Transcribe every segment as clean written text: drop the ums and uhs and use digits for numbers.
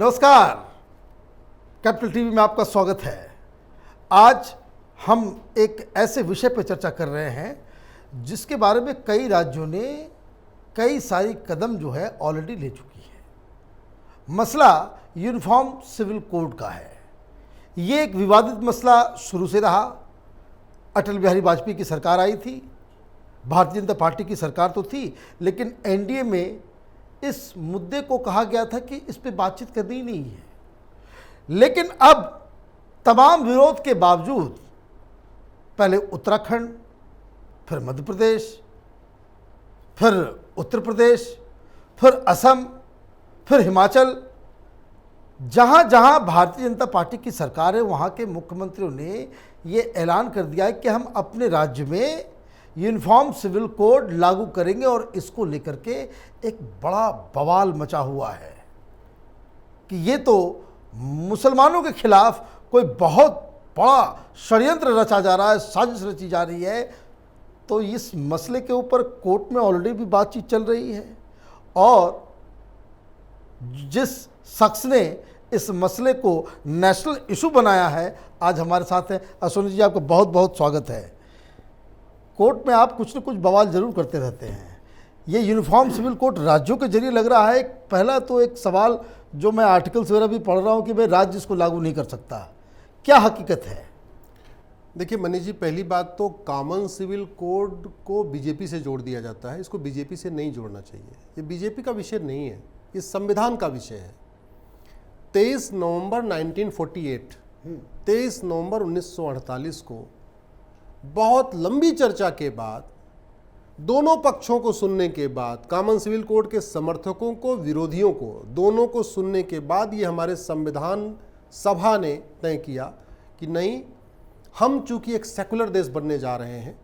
नमस्कार, capital TV में आपका स्वागत है। आज हम एक ऐसे विषय पर चर्चा कर रहे हैं जिसके बारे में कई राज्यों ने कई सारी कदम जो है ऑलरेडी ले चुकी है। मसला यूनिफॉर्म सिविल कोड का है। ये एक विवादित मसला शुरू से रहा। अटल बिहारी वाजपेयी की सरकार आई थी, भारतीय जनता पार्टी की सरकार तो थी, लेकिन एनडीए में इस मुद्दे को कहा गया था कि इस पे बातचीत करनी ही नहीं है। लेकिन अब तमाम विरोध के बावजूद पहले उत्तराखंड, फिर मध्य प्रदेश, फिर उत्तर प्रदेश, फिर असम, फिर हिमाचल, जहां जहां भारतीय जनता पार्टी की सरकार है वहां के मुख्यमंत्रियों ने ये ऐलान कर दिया है कि हम अपने राज्य में यूनिफॉर्म सिविल कोड लागू करेंगे और इसको लेकर के एक बड़ा बवाल मचा हुआ है कि ये तो मुसलमानों के खिलाफ कोई बहुत बड़ा षड्यंत्र रचा जा रहा है, साजिश रची जा रही है। तो इस मसले के ऊपर कोर्ट में ऑलरेडी भी बातचीत चल रही है और जिस शख्स ने इस मसले को नेशनल इशू बनाया है आज हमारे साथ हैं। अश्विनी जी, आपका बहुत बहुत स्वागत है। कोर्ट में आप कुछ न कुछ बवाल जरूर करते रहते हैं। ये यूनिफॉर्म सिविल कोड राज्यों के जरिए लग रहा है। पहला तो एक सवाल जो मैं आर्टिकल्स वगैरह भी पढ़ रहा हूँ कि भाई राज्य इसको लागू नहीं कर सकता, क्या हकीकत है? देखिए मनीष जी, पहली बात तो कॉमन सिविल कोड को बीजेपी से जोड़ दिया जाता है। इसको बीजेपी से नहीं जोड़ना चाहिए। ये बीजेपी का विषय नहीं है, ये संविधान का विषय है। 23 नवंबर 1948, 23 नवंबर 1948 को बहुत लंबी चर्चा के बाद, दोनों पक्षों को सुनने के बाद, कॉमन सिविल कोड के समर्थकों को, विरोधियों को, दोनों को सुनने के बाद ये हमारे संविधान सभा ने तय किया कि नहीं, हम चूंकि एक सेकुलर देश बनने जा रहे हैं,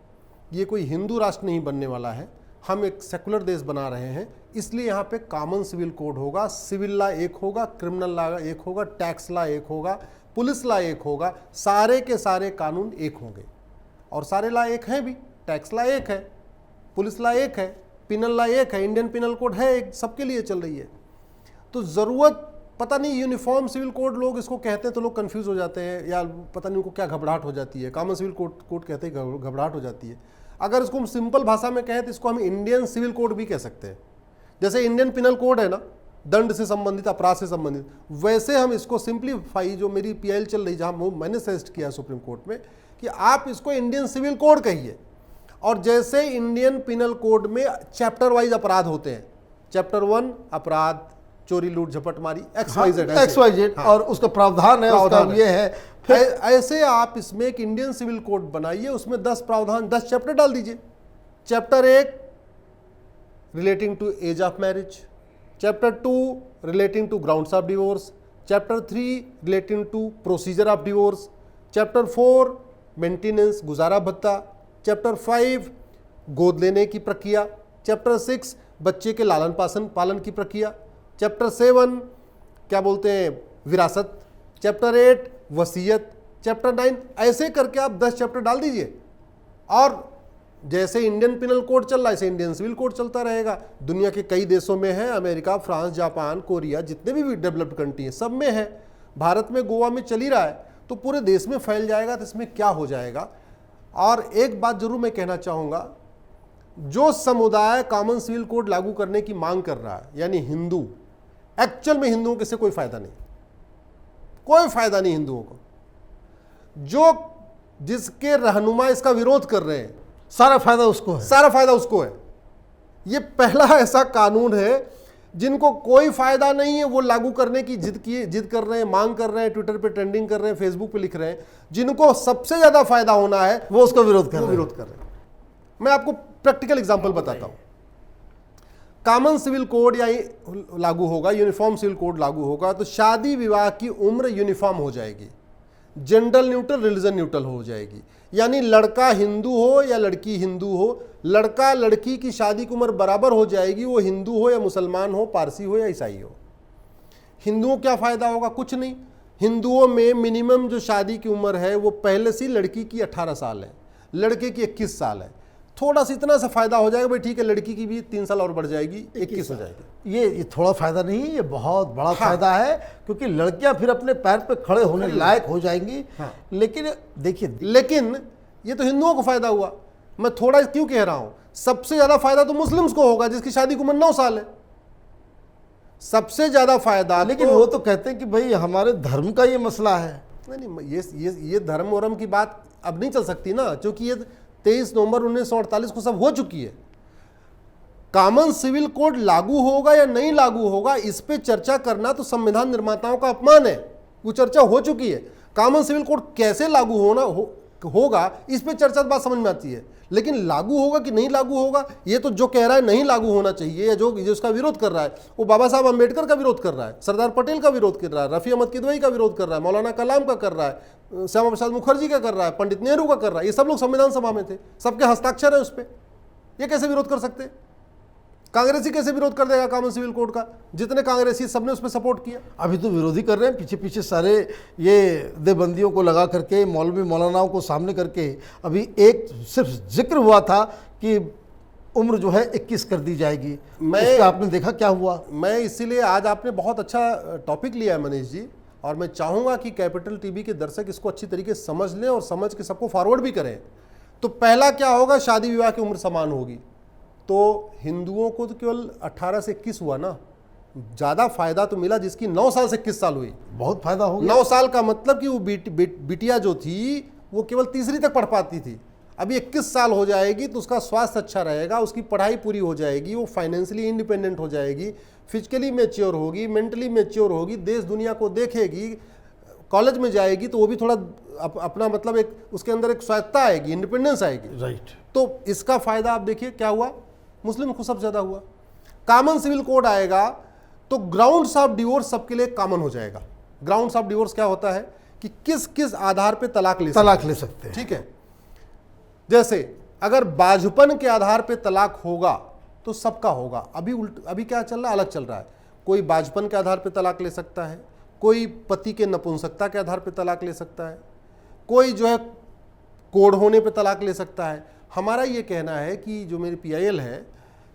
ये कोई हिंदू राष्ट्र नहीं बनने वाला है, हम एक सेकुलर देश बना रहे हैं, इसलिए यहाँ पे कॉमन सिविल कोड होगा। सिविल लॉ एक होगा, क्रिमिनल लॉ एक होगा, टैक्स लॉ एक होगा, पुलिस लॉ एक होगा, सारे के सारे कानून एक होंगे। और सारे लॉ एक हैं भी, टैक्स लॉ एक है, पुलिस लॉ एक है, पिनल लॉ एक है, इंडियन पिनल कोड है, एक सबके लिए चल रही है। तो ज़रूरत, पता नहीं यूनिफॉर्म सिविल कोड लोग इसको कहते हैं तो लोग कंफ्यूज हो जाते हैं, या पता नहीं उनको क्या घबराहट हो जाती है। कॉमन सिविल कोड कहते हैं, घबराहट हो जाती है। अगर इसको हम सिंपल भाषा में कहें तो इसको हम इंडियन सिविल कोड भी कह सकते हैं। जैसे इंडियन पिनल कोड है ना, दंड से संबंधित, अपराध से संबंधित, वैसे हम इसको सिंप्लीफाई, जो मेरी पीआईएल चल रही, जहाँ मैंने सजेस्ट किया सुप्रीम कोर्ट में कि आप इसको इंडियन सिविल कोड कहिए। और जैसे इंडियन पिनल कोड में चैप्टर वाइज अपराध होते हैं, चैप्टर 1 अपराध, चोरी, लूट, झपटमारी, XYZ, और उसका प्रावधान है, उसका ये है। फिर ऐसे आप इसमें एक इंडियन सिविल कोड बनाइए, उसमें 10 प्रावधान, 10 चैप्टर डाल दीजिए। Chapter 1 relating to age of marriage, chapter 2 relating to grounds of divorce, chapter 3 relating to procedure of divorce, chapter 4 maintenance, गुजारा भत्ता, चैप्टर 5 गोद लेने की प्रक्रिया, चैप्टर 6 बच्चे के लालन पालन की प्रक्रिया, चैप्टर 7 क्या बोलते हैं, विरासत, चैप्टर 8 वसीयत, चैप्टर 9, ऐसे करके आप 10 चैप्टर डाल दीजिए। और जैसे इंडियन पिनल कोड चल रहा है ऐसे इंडियन सिविल कोड चलता रहेगा। दुनिया के कई देशों में है, अमेरिका, फ्रांस, जापान, कोरिया, जितने भी डेवलप्ड कंट्री हैं सब में है। भारत में, गोवा में चल ही रहा है, तो पूरे देश में फैल जाएगा तो इसमें क्या हो जाएगा। और एक बात जरूर मैं कहना चाहूँगा, जो समुदाय कॉमन सिविल कोड लागू करने की मांग कर रहा है, यानी हिंदू, एक्चुअल में हिंदुओं के से कोई फायदा नहीं, कोई फायदा नहीं हिंदुओं को। जो जिसके रहनुमा इसका विरोध कर रहे हैं, सारा फायदा उसको है, सारा फायदा उसको है। ये पहला ऐसा कानून है जिनको कोई फायदा नहीं है, वो लागू करने की जिद कर रहे हैं, मांग कर रहे हैं, ट्विटर पे ट्रेंडिंग कर रहे हैं, फेसबुक पे लिख रहे हैं। जिनको सबसे ज्यादा फायदा होना है वो उसका विरोध कर रहे हैं। मैं आपको प्रैक्टिकल एग्जांपल बताता हूं। कॉमन सिविल कोड या लागू होगा, यूनिफॉर्म सिविल कोड लागू होगा, तो शादी विवाह की उम्र यूनिफॉर्म हो जाएगी, जेंडर न्यूट्रल, रिलीजन न्यूट्रल हो जाएगी। यानी लड़का हिंदू हो या लड़की हिंदू हो, लड़का लड़की की शादी की उम्र बराबर हो जाएगी, वो हिंदू हो या मुसलमान हो, पारसी हो या ईसाई हो। हिंदुओं क्या फायदा होगा? कुछ नहीं। हिंदुओं में मिनिमम जो शादी की उम्र है वो पहले से लड़की की 18 साल है, लड़के की 21 साल है। थोड़ा सा इतना सा फायदा हो जाएगा, भाई ठीक है लड़की की भी 3 साल और बढ़ जाएगी, 21 हो जाएगी। ये थोड़ा फायदा नहीं है, ये बहुत बड़ा फायदा है, क्योंकि लड़कियां फिर अपने पैर पे खड़े होने लायक हो जाएंगी। लेकिन देखिए, लेकिन ये तो हिंदुओं को फायदा हुआ। मैं थोड़ा क्यों कह रहा हूं, सबसे ज्यादा फायदा तो मुस्लिम्स को होगा जिसकी शादी की उम्र 9 साल है, सबसे ज्यादा फायदा। लेकिन वो तो कहते हैं कि भाई हमारे धर्म का ये मसला है। नहीं, ये धर्म वरम की बात अब नहीं चल सकती ना, क्योंकि ये 23 नवंबर 1948 को सब हो चुकी है। कॉमन सिविल कोड लागू होगा या नहीं लागू होगा, इस पे चर्चा करना तो संविधान निर्माताओं का अपमान है। वो चर्चा हो चुकी है। कॉमन सिविल कोड कैसे लागू होगा इस पे चर्चा बात समझ में आती है, लेकिन लागू होगा कि नहीं लागू होगा, ये तो जो कह रहा है नहीं लागू होना चाहिए या जो उसका विरोध कर रहा है, वो बाबा साहब अंबेडकर का विरोध कर रहा है, सरदार पटेल का विरोध कर रहा है, रफी अहमद किदवई का विरोध कर रहा है, मौलाना कलाम का कर रहा है, श्यामा प्रसाद मुखर्जी का कर रहा है, पंडित नेहरू का कर रहा है। ये सब लोग संविधान सभा में थे, सबके हस्ताक्षर है उस पर। ये कैसे विरोध कर सकते? कांग्रेसी कैसे विरोध कर देगा कॉमन सिविल कोड का? जितने कांग्रेसी सबने उस पर सपोर्ट किया। अभी तो विरोधी कर रहे हैं, पीछे पीछे सारे ये देवबंदियों को लगा करके, मौलवी मौलानाओं को सामने करके। अभी एक सिर्फ जिक्र हुआ था कि उम्र जो है 21 कर दी जाएगी। इसका आपने देखा क्या हुआ? मैं इसीलिए आज आपने बहुत अच्छा टॉपिक लिया है मनीष जी, और मैं चाहूंगा कि कैपिटल टीवी के दर्शक इसको अच्छी तरीके से समझ लें और समझ के सबको फॉरवर्ड भी करें। तो पहला क्या होगा, शादी विवाह की उम्र समान होगी। तो हिंदुओं को तो केवल 18 से 21 हुआ ना, ज़्यादा फायदा तो मिला जिसकी 9 साल से 21 साल हुई। बहुत फायदा हो गया। 9 साल का मतलब कि वो बिटिया जो थी वो केवल तीसरी तक पढ़ पाती थी, अभी 21 साल हो जाएगी तो उसका स्वास्थ्य अच्छा रहेगा, उसकी पढ़ाई पूरी हो जाएगी, वो फाइनेंशियली इंडिपेंडेंट हो जाएगी, फिजिकली मैच्योर होगी, मेंटली मैच्योर होगी, देश दुनिया को देखेगी, कॉलेज में जाएगी तो वो भी थोड़ा अपना मतलब एक उसके अंदर एक स्वायत्ता आएगी, इंडिपेंडेंस आएगी। राइट। तो इसका फायदा आप देखिए क्या हुआ, मुस्लिम को सबसे ज्यादा हुआ। कॉमन सिविल कोड आएगा तो ग्राउंड्स ऑफ डिवोर्स सबके लिए कॉमन हो जाएगा। ग्राउंड्स ऑफ डिवोर्स क्या होता है कि किस किस आधार पे तलाक ले सकते हैं। ठीक है, जैसे अगर बाजुपन के आधार पे तलाक होगा तो सबका होगा। अभी क्या चल रहा है, अलग चल रहा है। कोई बाजुपन के आधार पे तलाक ले सकता है, कोई पति के नपुंसकता के आधार पे तलाक ले सकता है, कोई जो है कोड होने पे तलाक ले सकता है। हमारा ये कहना है कि जो मेरी PIL है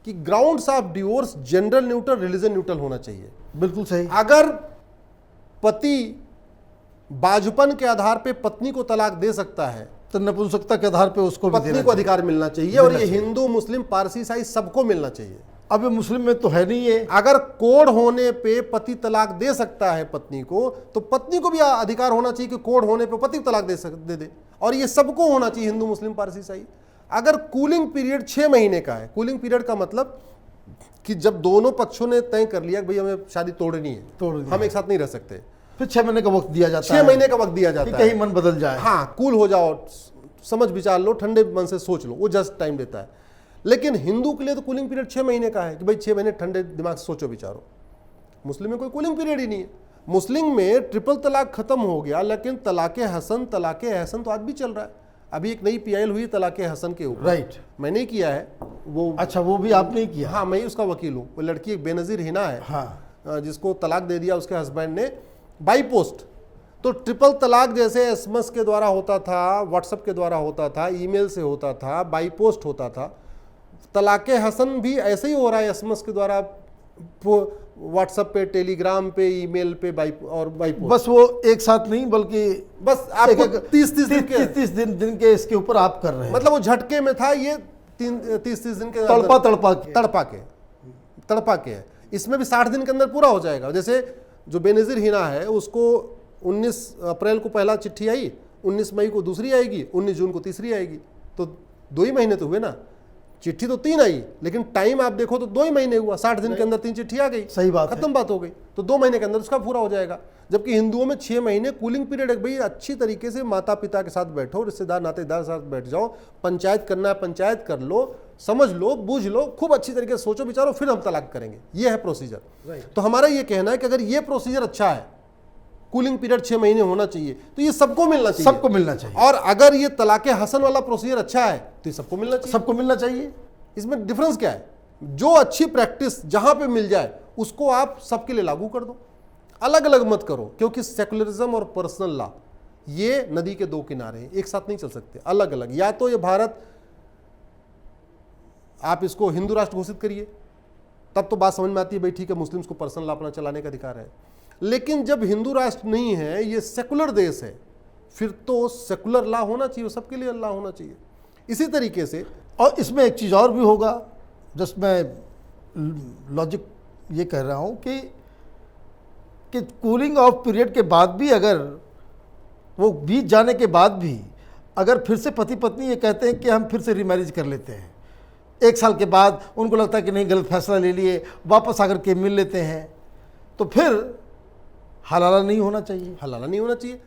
कि grounds of divorce gender neutral, religion neutral होना चाहिए। बिल्कुल सही। अगर पति बाजुपन के आधार पे पत्नी को तलाक दे सकता है तो नपुंसकता के आधार पे उसको भी पत्नी को अधिकार मिलना चाहिए, और ये हिंदू मुस्लिम पारसी ईसाई सबको मिलना चाहिए। अब मुस्लिम में तो है नहीं ये। अगर कोड होने पे पति तलाक दे सकता है पत्नी को, तो पत्नी को भी अधिकार होना चाहिए कि कोड होने पे पति तलाक दे दे, और ये सबको होना चाहिए, हिंदू मुस्लिम पारसी ईसाई। अगर कूलिंग पीरियड 6 महीने का है, कूलिंग पीरियड का मतलब कि जब दोनों पक्षों ने तय कर लिया कि भाई हमें शादी तोड़नी है, हम एक साथ नहीं रह सकते, फिर 6 महीने का वक्त दिया जाता है। 6 महीने का वक्त दिया जाता है, कहीं मन बदल जाए। हाँ, कूल हो जाओ, समझ विचार लो, ठंडे मन से सोच लो, वो जस्ट टाइम देता है। लेकिन हिंदू के लिए तो कूलिंग पीरियड 6 महीने का है कि भाई 6 महीने ठंडे दिमाग से सोचो विचारो। मुस्लिम में कोई कूलिंग पीरियड ही नहीं है। मुस्लिम में ट्रिपल तलाक खत्म हो गया, लेकिन तलाके हसन, तलाके एहसन तो आज भी चल रहा है। अभी एक नई PIL हुई तलाके हसन के ऊपर। राइट। मैंने किया है वो। अच्छा, वो भी आपने किया? हाँ, मैं ही उसका वकील हूँ। वो लड़की एक बेनजीर हिना है, हाँ, जिसको तलाक दे दिया उसके हस्बैंड ने बाई पोस्ट। तो ट्रिपल तलाक जैसे SMS के द्वारा होता था, व्हाट्सएप के द्वारा होता था, ईमेल से होता था, बाई पोस्ट होता था, तलाके हसन भी ऐसे ही हो रहा है, SMS के द्वारा, व्हाट्सएप पे, टेलीग्राम पे, ईमेल पे, बाई पोस्ट। बस वो एक साथ नहीं, बल्कि बस आपको 30 दिन के इसके ऊपर आप कर रहे हैं। मतलब वो झटके में था, ये 30 दिन के तड़पा के है। इसमें भी 60 दिन के अंदर पूरा हो जाएगा। जैसे जो बेनजीर हिना है उसको 19 अप्रैल को पहला चिट्ठी आई, 19 मई को दूसरी आएगी, 19 जून को तीसरी आएगी, तो 2 ही महीने तो हुए ना। चिट्ठी तो 3 आई, लेकिन टाइम आप देखो तो 2 ही महीने हुआ। 60 दिन के अंदर 3 चिट्ठी आ गई, सही बात, खत्म बात हो गई। तो 2 महीने के अंदर उसका पूरा हो जाएगा। जबकि हिंदुओं में 6 महीने कूलिंग पीरियड है। भाई अच्छी तरीके से माता पिता के साथ बैठो, रिश्तेदार नातेदार के साथ बैठ जाओ, पंचायत करना है पंचायत कर लो, समझ लो, बूझ लो, खूब अच्छी तरीके से सोचो विचारो, फिर हम तलाक करेंगे। ये है प्रोसीजर। तो हमारा ये कहना है कि अगर ये प्रोसीजर अच्छा है, कूलिंग पीरियड 6 महीने होना चाहिए, तो ये सबको मिलना चाहिए। सबको मिलना चाहिए। और अगर ये तलाके हसन वाला प्रोसीजर अच्छा है तो ये सबको मिलना चाहिए। सबको मिलना चाहिए। इसमें डिफरेंस क्या है? जो अच्छी प्रैक्टिस जहां पे मिल जाए उसको आप सबके लिए लागू कर दो, अलग अलग मत करो। क्योंकि सेकुलरिज्म और पर्सनल लॉ ये नदी के 2 किनारे हैं, एक साथ नहीं चल सकते, अलग अलग। या तो ये भारत आप इसको हिंदू राष्ट्र घोषित करिए, तब तो बात समझ में आती है भाई ठीक है, मुस्लिम्स को पर्सनल लॉ अपना चलाने का अधिकार है। लेकिन जब हिंदू राष्ट्र नहीं है, ये सेकुलर देश है, फिर तो सेकुलर लॉ होना चाहिए, सबके लिए लॉ होना चाहिए। इसी तरीके से और इसमें एक चीज़ और भी होगा, जिसमें लॉजिक ये कह रहा हूँ कि कूलिंग ऑफ पीरियड के बाद भी, अगर वो बीत जाने के बाद भी अगर फिर से पति पत्नी ये कहते हैं कि हम फिर से रीमैरिज कर लेते हैं, 1 साल के बाद उनको लगता है कि नहीं गलत फैसला ले लिए, वापस आकर के मिल लेते हैं, तो फिर हलाला नहीं होना चाहिए। हलाला नहीं होना चाहिए।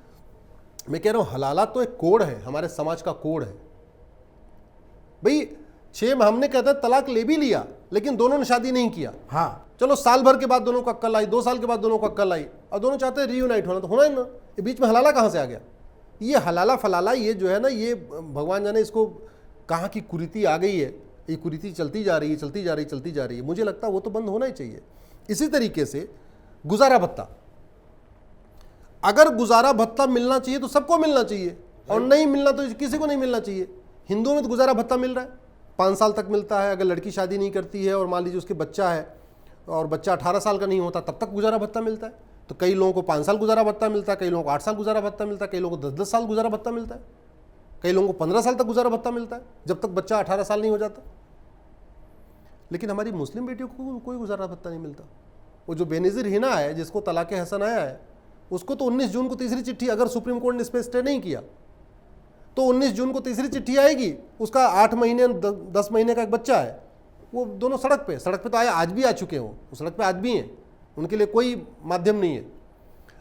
मैं कह रहा हूँ हलाला तो एक कोड है, हमारे समाज का कोड है भाई। 6 माह हमने कहता है तलाक ले भी लिया, लेकिन दोनों ने शादी नहीं किया। हाँ, चलो साल भर के बाद दोनों को अक्ल आई, 2 साल के बाद दोनों को अक्ल आई, और दोनों चाहते हैं रीयूनाइट होना, तो होना ही ना। ये बीच में हलाला कहाँ से आ गया? ये हलाला फलाला ये जो है ना, ये भगवान जाने इसको कहाँ की कुरीति आ गई है। ये कुरीति चलती जा रही है, चलती जा रही है, चलती जा रही है। मुझे लगता है वो तो बंद होना ही चाहिए। इसी तरीके से गुजारा भत्ता, अगर गुजारा भत्ता मिलना चाहिए तो सबको मिलना चाहिए, और नहीं मिलना तो किसी को नहीं मिलना चाहिए। हिंदुओं में तो गुजारा भत्ता मिल रहा है, 5 साल तक मिलता है। अगर लड़की शादी नहीं करती है और मान लीजिए उसके बच्चा है और बच्चा 18 साल का नहीं होता, तब तक गुजारा भत्ता मिलता है। तो कई लोगों को 5 साल गुजारा भत्ता मिलता है, कई लोगों को 8 साल गुजारा भत्ता मिलता है, कई लोगों को 10-10 साल गुजारा भत्ता मिलता है, कई लोगों को 15 साल तक गुजारा भत्ता मिलता है, जब तक बच्चा 18 साल नहीं हो जाता। लेकिन हमारी मुस्लिम बेटियों को कोई गुजारा भत्ता नहीं मिलता। वो जो बेनज़ीर हिना है, जिसको तलाक हसन आया है, उसको तो 19 जून को तीसरी चिट्ठी, अगर सुप्रीम कोर्ट ने इस पर स्टे नहीं किया तो 19 जून को तीसरी चिट्ठी आएगी। उसका 8 महीने 10 महीने का एक बच्चा है, वो दोनों सड़क पे तो आए, आज भी आ चुके हों, वो सड़क पे आज भी हैं, उनके लिए कोई माध्यम नहीं है।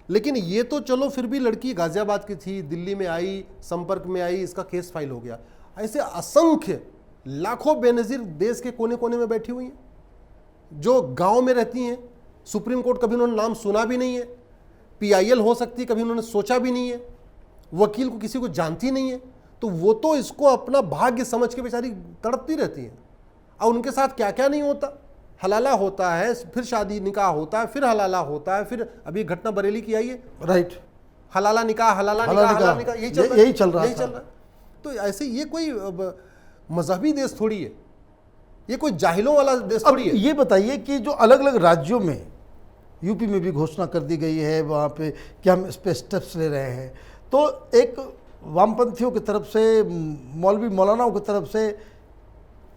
लेकिन ये तो चलो फिर भी लड़की गाजियाबाद की थी, दिल्ली में आई, संपर्क में आई, इसका केस फाइल हो गया। ऐसे असंख्य लाखों बेनज़ीर देश के कोने कोने में बैठी हुई हैं, जो गांव में रहती हैं। सुप्रीम कोर्ट कभी उन्होंने नाम सुना भी नहीं है, PIL हो सकती कभी उन्होंने सोचा भी नहीं है, वकील को किसी को जानती नहीं है, तो वो तो इसको अपना भाग्य समझ के बेचारी तड़पती रहती हैं। और उनके साथ क्या क्या नहीं होता, हलाला होता है, फिर शादी निकाह होता है, फिर हलाला होता है, फिर अभी घटना बरेली की आई है, राइट, हलाला निकाह, हलाला निकाह, यही चल रहा है। तो ऐसे ये कोई मजहबी देश थोड़ी है, ये कोई जाहिलों वाला देश थोड़ी है। ये बताइए कि जो अलग अलग राज्यों में, यूपी में भी घोषणा कर दी गई है वहाँ पे कि हम इस पे स्टेप्स ले रहे हैं, तो एक वामपंथियों की तरफ से, मौलवी मौलानाओं की तरफ से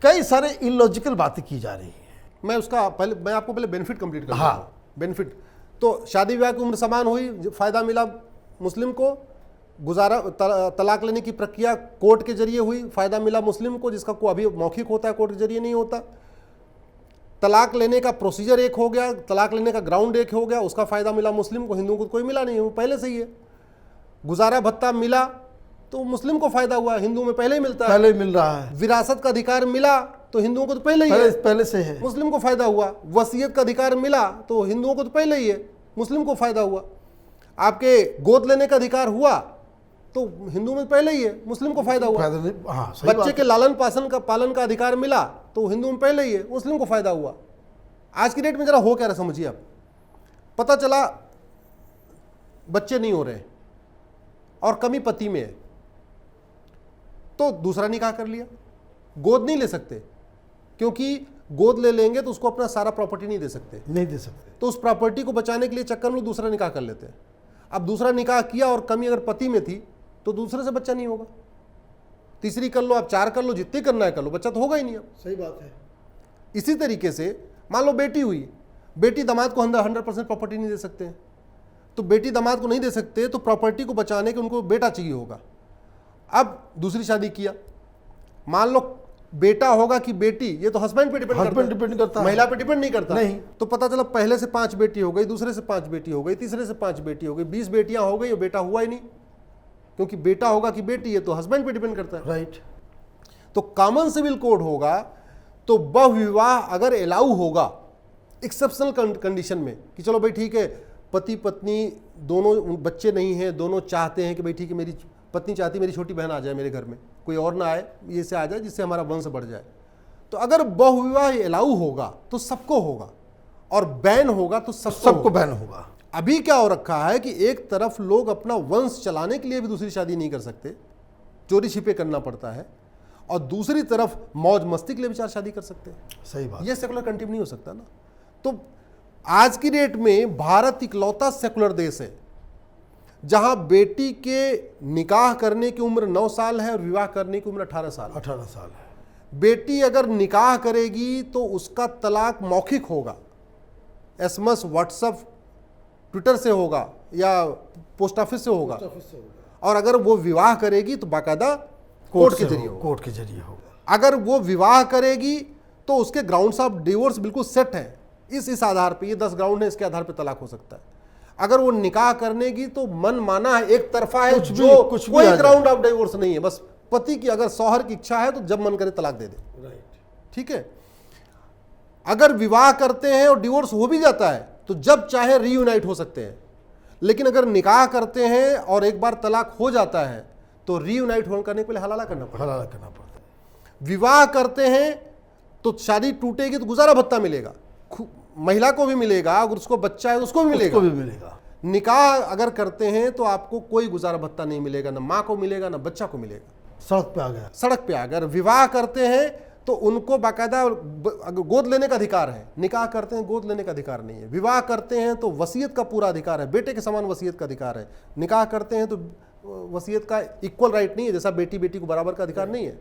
कई सारे इलॉजिकल बातें की जा रही हैं। मैं आपको पहले बेनिफिट कंप्लीट कर हाँ। दूं। बेनिफिट तो शादी विवाह की उम्र समान हुई, फ़ायदा मिला मुस्लिम को। गुजारा तलाक लेने की प्रक्रिया कोर्ट के जरिए हुई, फ़ायदा मिला मुस्लिम को, जिसका को अभी मौखिक होता है, कोर्ट के जरिए नहीं होता। तलाक लेने का प्रोसीजर एक हो गया, तलाक लेने का ग्राउंड एक हो गया, उसका फ़ायदा मिला मुस्लिम को, हिंदुओं को कोई मिला नहीं, वो पहले से ही है। गुजारा भत्ता मिला तो मुस्लिम को फ़ायदा हुआ, हिंदुओं में पहले ही मिलता है, पहले मिल रहा है। विरासत का अधिकार मिला तो हिंदुओं को तो पहले ही है, पहले से है, मुस्लिम को फ़ायदा हुआ। वसीयत का अधिकार मिला तो हिंदुओं को तो पहले ही है, मुस्लिम को फ़ायदा हुआ। आपके गोद लेने का अधिकार हुआ तो हिंदू में पहले ही है, मुस्लिम को फ़ायदा हुआ। हाँ, बच्चे के लालन पालन का अधिकार मिला तो हिंदू में पहले ही है, मुस्लिम को फ़ायदा हुआ। आज की डेट में ज़रा हो क्या रहा समझिए आप, पता चला बच्चे नहीं हो रहे और कमी पति में है, तो दूसरा निकाह कर लिया। गोद नहीं ले सकते, क्योंकि गोद ले लेंगे तो उसको अपना सारा प्रॉपर्टी नहीं दे सकते, तो उस प्रॉपर्टी को बचाने के लिए चक्कर में दूसरा निकाह कर लेते हैं। अब दूसरा निकाह किया और कमी अगर पति में थी तो दूसरे से बच्चा नहीं होगा। तीसरी कर लो, आप 4 कर लो, जितनी करना है कर लो, बच्चा तो होगा ही नहीं। अब सही बात है। इसी तरीके से मान लो बेटी हुई, बेटी दामाद को 100% प्रॉपर्टी नहीं दे सकते हैं, तो बेटी दामाद को नहीं दे सकते तो प्रॉपर्टी को बचाने के उनको बेटा चाहिए होगा। अब दूसरी शादी किया, मान लो बेटा होगा कि बेटी, ये तो हस्बैंड पे डिपेंड करता है, महिला पे डिपेंड नहीं करता। नहीं। तो पता चला पहले से 5 बेटी हो गई, दूसरे से 5 बेटी हो गई, तीसरे से 5 बेटी हो गई, 20 बेटियां हो गई और बेटा हुआ ही नहीं, क्योंकि बेटा होगा कि बेटी है तो हस्बैंड पे डिपेंड करता है। राइट। तो कॉमन सिविल कोड होगा तो बहुविवाह अगर अलाउ होगा एक्सेप्शनल कंडीशन में, कि चलो भाई ठीक है, पति पत्नी दोनों, बच्चे नहीं हैं, दोनों चाहते हैं कि भाई ठीक है, मेरी पत्नी चाहती है मेरी छोटी बहन आ जाए मेरे घर में, कोई और ना आए, ये से आ जाए जिससे हमारा वंश बढ़ जाए। तो अगर बहुविवाह अलाउ होगा तो सबको होगा, और बैन होगा तो सबको बैन होगा। अभी क्या हो रखा है कि एक तरफ लोग अपना वंश चलाने के लिए भी दूसरी शादी नहीं कर सकते, चोरी छिपे करना पड़ता है, और दूसरी तरफ मौज मस्ती के लिए भी 4 शादी कर सकते हैं। सही बात। ये सेकुलर कंट्री नहीं हो सकता ना। तो आज की डेट में भारत इकलौता सेकुलर देश है जहां बेटी के निकाह करने की उम्र 9 साल है और विवाह करने की उम्र 18 साल है। 18 साल है। बेटी अगर निकाह करेगी तो उसका तलाक मौखिक होगा, एसएमएस, व्हाट्सएप, ट्विटर से होगा या पोस्ट ऑफिस से होगा, और अगर वो विवाह करेगी तो बाकायदा कोर्ट के जरिए होगा। कोर्ट के जरिए होगा। अगर वो विवाह करेगी तो उसके ग्राउंड्स ऑफ डिवोर्स बिल्कुल सेट है, इस आधार पे, ये 10 ग्राउंड है, इसके आधार पे तलाक हो सकता है। अगर वो निकाह करनेगी तो मन माना है, एक तरफा है, कुछ कोई ग्राउंड ऑफ डिवोर्स नहीं है, बस पति की अगर शौहर की इच्छा है तो जब मन करे तलाक दे दे। ठीक है। अगर विवाह करते हैं और डिवोर्स हो भी जाता है तो जब चाहे रीयूनाइट हो सकते हैं, लेकिन अगर निकाह करते हैं और एक बार तलाक हो जाता है तो रीयूनाइट करने के लिए हलाला करना पड़ता है। विवाह करते हैं तो शादी टूटेगी तो गुजारा भत्ता मिलेगा, महिला को भी मिलेगा, अगर उसको बच्चा है तो उसको भी मिलेगा। निकाह अगर करते हैं तो आपको कोई गुजारा भत्ता नहीं मिलेगा, ना माँ को मिलेगा ना बच्चा को मिलेगा। सड़क पे आ गया। सड़क पे अगर विवाह करते हैं तो उनको बाकायदा गोद लेने का अधिकार है, निकाह करते हैं गोद लेने का अधिकार नहीं है। विवाह करते हैं तो वसीयत का पूरा अधिकार है, बेटे के समान वसीयत का अधिकार है। निकाह करते हैं तो वसीयत का इक्वल राइट नहीं है, जैसा बेटी बेटी को बराबर का अधिकार नहीं है।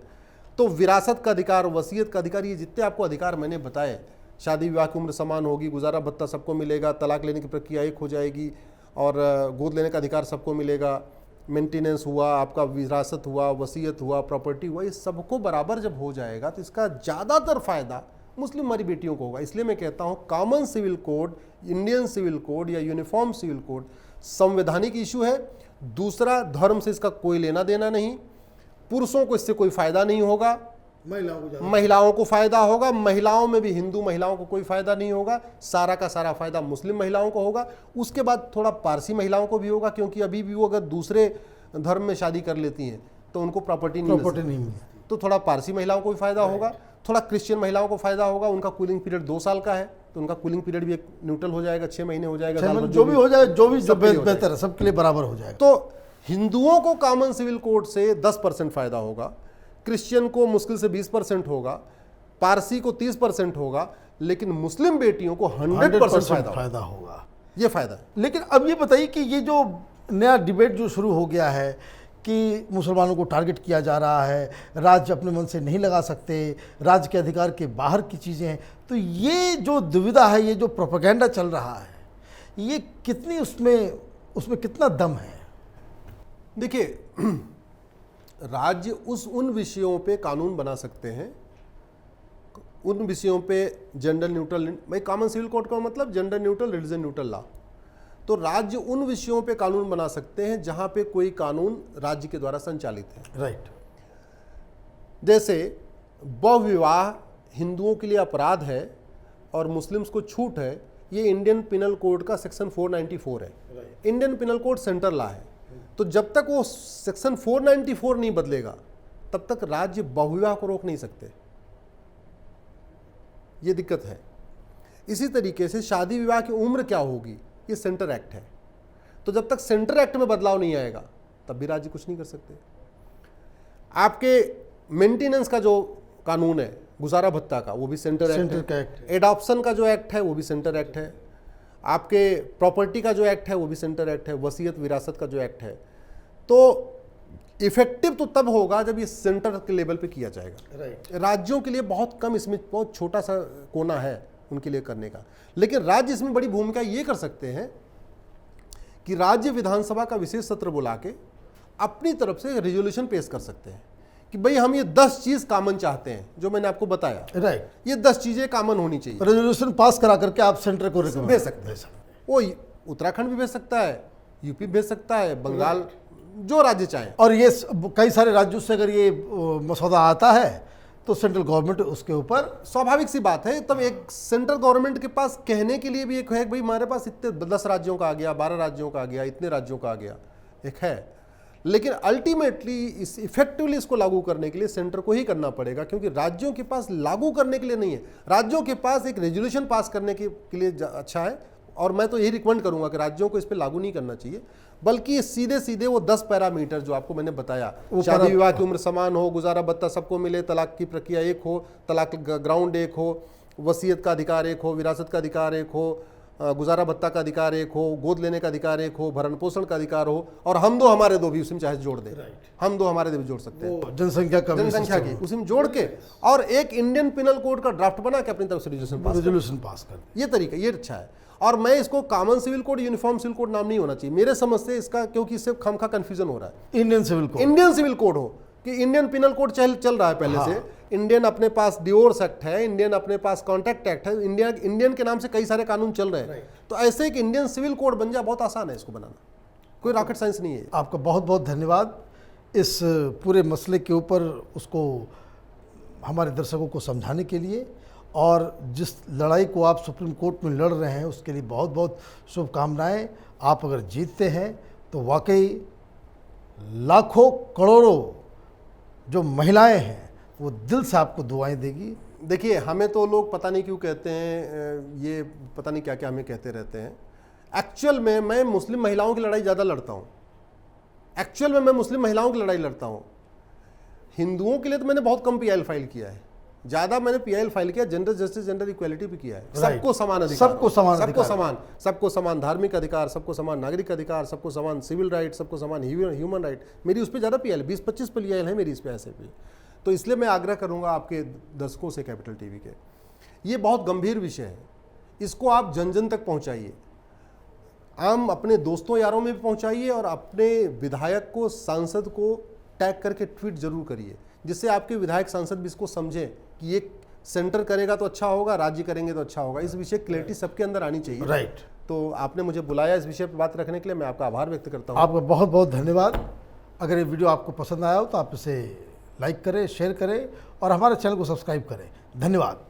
तो विरासत का अधिकार, वसीयत का अधिकार, ये जितने आपको अधिकार मैंने बताए, शादी विवाह की उम्र समान होगी, गुजारा भत्ता सबको मिलेगा, तलाक लेने की प्रक्रिया एक हो जाएगी, और गोद लेने का अधिकार सबको मिलेगा, मेंटेनेंस हुआ, आपका विरासत हुआ, वसीयत हुआ, प्रॉपर्टी हुआ, ये सबको बराबर जब हो जाएगा तो इसका ज़्यादातर फायदा मुस्लिम हमारी बेटियों को होगा। इसलिए मैं कहता हूँ common civil code, Indian civil code या यूनिफॉर्म सिविल कोड संवैधानिक इशू है। दूसरा, धर्म से इसका कोई लेना देना नहीं, पुरुषों को इससे कोई फायदा नहीं होगा, महिलाओं को फायदा होगा, महिलाओं में भी हिंदू महिलाओं को कोई फायदा नहीं होगा, सारा का सारा फायदा मुस्लिम महिलाओं को होगा। उसके बाद थोड़ा पारसी महिलाओं को भी होगा, क्योंकि अभी भी वो अगर दूसरे धर्म में शादी कर लेती हैं तो उनको प्रॉपर्टी नहीं मिलती, तो थोड़ा पारसी महिलाओं को भी फायदा होगा। थोड़ा क्रिश्चियन महिलाओं को फायदा होगा, उनका कूलिंग पीरियड 2 साल का है, तो उनका कूलिंग पीरियड भी एक न्यूट्रल हो जाएगा, 6 महीने हो जाएगा, जो भी हो जाए, जो भी बेहतर है, सबके लिए बराबर हो जाएगा। तो हिंदुओं को कॉमन सिविल कोड से 10% फायदा होगा, क्रिश्चियन को मुश्किल से 20% होगा, पारसी को 30% होगा, लेकिन मुस्लिम बेटियों को 100% फायदा होगा। ये फायदा है। लेकिन अब ये बताइए कि ये जो नया डिबेट जो शुरू हो गया है कि मुसलमानों को टारगेट किया जा रहा है, राज्य अपने मन से नहीं लगा सकते, राज्य के अधिकार के बाहर की चीज़ें हैं, तो ये जो दुविधा है, ये जो प्रोपेगेंडा चल रहा है, ये कितनी उसमें कितना दम है? देखिए, राज्य उन विषयों पे कानून बना सकते हैं, उन विषयों पे जेंडर न्यूट्रल, भाई कॉमन सिविल कोड का मतलब gender neutral, religion neutral law. तो राज्य उन विषयों पे कानून बना सकते हैं जहां पे कोई कानून राज्य के द्वारा संचालित है। राइट। जैसे बहुविवाह हिंदुओं के लिए अपराध है और मुस्लिम्स को छूट है, ये इंडियन पिनल कोड का सेक्शन 494 है। Indian penal code central law है, तो जब तक वो सेक्शन 494 नहीं बदलेगा तब तक राज्य बहुविवाह को रोक नहीं सकते। ये दिक्कत है। इसी तरीके से शादी विवाह की उम्र क्या होगी, ये सेंटर एक्ट है, तो जब तक सेंटर एक्ट में बदलाव नहीं आएगा तब भी राज्य कुछ नहीं कर सकते। आपके मेंटेनेंस का जो कानून है, गुजारा भत्ता का, वो भी सेंटर एक्ट है। एडॉप्शन का जो एक्ट है वो भी सेंटर एक्ट है। आपके प्रॉपर्टी का जो एक्ट है वो भी सेंटर एक्ट है। वसीयत विरासत का जो एक्ट है, तो इफेक्टिव तो तब होगा जब ये सेंटर के लेवल पे किया जाएगा। राइट। राज्यों के लिए बहुत कम, इसमें बहुत छोटा सा कोना है उनके लिए करने का, लेकिन राज्य इसमें बड़ी भूमिका ये कर सकते हैं कि राज्य विधानसभा का विशेष सत्र बुला के अपनी तरफ से रेजोल्यूशन पेश कर सकते हैं कि भाई हम ये 10 चीज कॉमन चाहते हैं, जो मैंने आपको बताया। राइट। ये 10 चीजें कॉमन होनी चाहिए। रेजोल्यूशन पास करा करके आप सेंटर को भेज सकते हैं। वो उत्तराखंड भी भेज सकता है, यूपी भेज सकता है, बंगाल, जो राज्य चाहे। और ये कई सारे राज्यों से अगर ये मसौदा आता है तो सेंट्रल गवर्नमेंट उसके ऊपर, स्वाभाविक सी बात है, तब एक सेंट्रल गवर्नमेंट के पास कहने के लिए भी एक है कि भाई हमारे पास इतने 10 राज्यों का आ गया, 12 राज्यों का आ गया, इतने राज्यों का आ गया, एक है। लेकिन अल्टीमेटली इफेक्टिवली इसको लागू करने के लिए सेंटर को ही करना पड़ेगा, क्योंकि राज्यों के पास लागू करने के लिए नहीं है। राज्यों के पास एक रेजोल्यूशन पास करने के लिए अच्छा है, और मैं तो यही रिकमेंड करूंगा कि राज्यों को इस पर लागू नहीं करना चाहिए, बल्कि सीधे सीधे वो 10 पैरामीटर जो आपको मैंने बताया, शादी विवाह की उम्र समान हो, गुजारा भत्ता सबको मिले, तलाक की प्रक्रिया एक हो, तलाक ग्राउंड एक हो, वसीयत का अधिकार एक हो, विरासत का अधिकार एक हो, गुजारा भत्ता का अधिकार एक हो, गोद लेने का अधिकार एक हो, भरण पोषण का अधिकार हो, और हम दो हमारे दो भी उसी में चाहे जोड़ दें, हम दो हमारे दो भी जोड़ सकते हैं, जनसंख्या की उसी में जोड़ के, और एक इंडियन पिनल कोड का ड्राफ्ट बना के अपनी तरफ से रेजोल्यूशन पास कर, ये तरीका ये अच्छा है। और मैं इसको common civil code, uniform civil code नाम नहीं होना चाहिए मेरे समझ से इसका, क्योंकि इससे खामखा कंफ्यूजन हो रहा है। Indian civil code, Indian civil code हो कि इंडियन पिनल कोड चल रहा है पहले से, इंडियन अपने पास डिवोर्स एक्ट है, इंडियन अपने पास कॉन्ट्रैक्ट एक्ट है, इंडियन के नाम से कई सारे कानून चल रहे हैं, तो ऐसे एक इंडियन सिविल कोड बन जाए, बहुत आसान है इसको बनाना, कोई रॉकेट साइंस नहीं है। आपका बहुत बहुत धन्यवाद इस पूरे मसले के ऊपर उसको हमारे दर्शकों को समझाने के लिए, और जिस लड़ाई को आप सुप्रीम कोर्ट में लड़ रहे हैं उसके लिए बहुत बहुत शुभकामनाएं। आप अगर जीतते हैं तो वाकई लाखों करोड़ों जो महिलाएं हैं वो दिल से आपको दुआएं देगी। देखिए, हमें तो लोग पता नहीं क्यों कहते हैं, ये पता नहीं क्या क्या हमें कहते रहते हैं। एक्चुअल में मैं मुस्लिम महिलाओं की लड़ाई ज़्यादा लड़ता हूँ, एक्चुअल में मैं मुस्लिम महिलाओं की लड़ाई लड़ता हूँ। हिंदुओं के लिए तो मैंने बहुत कम पीआईएल फाइल किया है, ज़्यादा मैंने पीआईएल फाइल किया जेंडर जस्टिस, जेंडर इक्वालिटी पे किया है। सबको समान अधिकार, सबको समान धार्मिक अधिकार, सबको समान नागरिक अधिकार, सबको समान सिविल राइट, सबको समान ह्यूमन राइट। मेरी उस पर ज़्यादा पीआईएल 20-25 पीआईएल है मेरी इस पे, ऐसे पे। तो इसलिए मैं आग्रह करूंगा आपके दर्शकों से, कैपिटल टीवी के, ये बहुत गंभीर विषय है, इसको आप जन जन तक पहुंचाइए, आम अपने दोस्तों यारों में भी पहुंचाइए, और अपने विधायक को, सांसद को टैग करके ट्वीट जरूर करिए, जिससे आपके विधायक सांसद भी इसको समझें कि ये सेंटर करेगा तो अच्छा होगा, राज्य करेंगे तो अच्छा होगा। इस विषय क्लैरिटी सबके अंदर आनी चाहिए। राइट। तो आपने मुझे बुलाया इस विषय पर बात रखने के लिए, मैं आपका आभार व्यक्त करता हूँ। आपका बहुत बहुत धन्यवाद। अगर ये वीडियो आपको पसंद आया हो तो आप इसे लाइक करें, शेयर करें और हमारे चैनल को सब्सक्राइब करें। धन्यवाद।